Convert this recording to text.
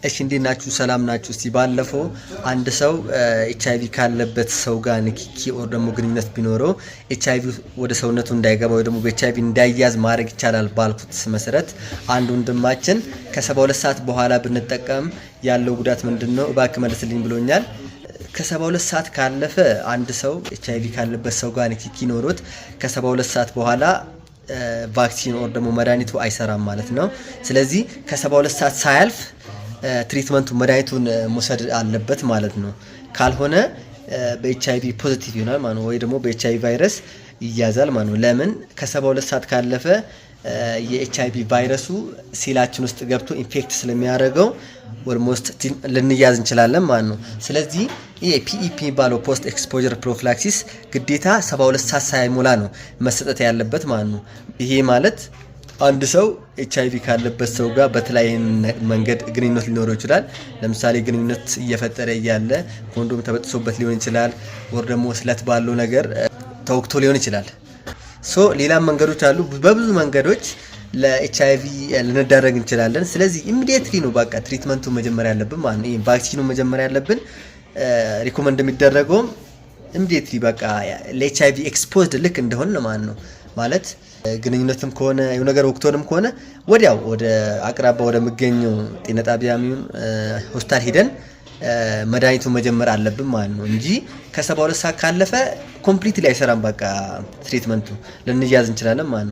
እሺ እንዴት ናችሁ? ሰላም ናችሁ? እስቲ ባለፈው አንድ ሰው ኤችአይቪ ካለበት ሰው ጋር ንክኪ ኦር ደግሞ ግንኙነት ቢኖረው ኤችአይቪ ወደ ሰውነቱ እንዳይገባ ወይ ደግሞ በኤችአይቪ እንዳይያዝ ማድረግ ይቻላል ባልኩት መሰረት አንድ ወንድማችን ከ72 ሰዓት በኋላ ብንጠቀም ያለው ጉዳት ምንድነው እባክህ መልስልኝ ብሎኛል። ከ72 ሰዓት ካለፈ አንድ ሰው ኤችአይቪ ካለበት ሰው ጋር ንክኪ ኖሮት ከ72 ሰዓት በኋላ ቫክሲን ኦር ደግሞ መድኃኒቱ አይሰራም ማለት ነው። ስለዚህ ከ72 ሰዓት ሳያልፍ ትሪትመንቱ መድኃኒቱን መውሰድ አለበት ማለት ነው። ካልሆነ በኤችአይቪ ፖዚቲቭ ይሆናል ማለት ነው፣ ወይ ደግሞ በኤችአይቪ ቫይረስ ይያዛል ማለት ነው። ለምን ከ72 ሰዓት ካለፈ የኤችአይቪ ቫይረሱ ሴላችን ውስጥ ገብቶ ኢንፌክት ስለሚያደርገው ኦልሞስት ልንያዝ እንችላለን ማለት ነው። ስለዚህ ይሄ ፒኢፒ የሚባለው ፖስት ኤክስፖዠር ፕሮፊላክሲስ ግዴታ 72 ሰዓት ሳይሞላ ነው መሰጠት ያለበት ማለት ነው። ይሄ ማለት አንድ ሰው ኤችአይቪ ካለበት ሰው ጋር በተለያየ መንገድ ግንኙነት ሊኖረው ይችላል። ለምሳሌ ግንኙነት እየፈጠረ እያለ ኮንዶም ተበጥሶበት ሊሆን ይችላል፣ ወር ደግሞ ስለት ባለው ነገር ተወክቶ ሊሆን ይችላል። ሌላ መንገዶች አሉ። በብዙ መንገዶች ለኤችአይቪ ልንዳረግ እንችላለን። ስለዚህ ኢሚዲየትሊ ነው በቃ ትሪትመንቱ መጀመሪያ ያለብን ማለት ነው። ቫክሲኑ መጀመሪያ ያለብን ሪኮመንድ የሚደረገው ኢሚዲየትሊ በቃ ለኤችአይቪ ኤክስፖዝድ ልክ እንደሆነ ማለት ነው። ማለት ግንኙነትም ከሆነ የሆነ ነገር ወቅቶንም ከሆነ ወዲያው ወደ አቅራባ ወደ የሚገኘው ጤና ጣቢያም ይሁን ሆስፒታል ሄደን መድኃኒቱን መጀመር አለብን ማለት ነው እንጂ ከ72 ሰዓት ካለፈ ኮምፕሊትሊ አይሰራም። በቃ ትሪትመንቱ ልንያዝ እንችላለን ማለት ነው።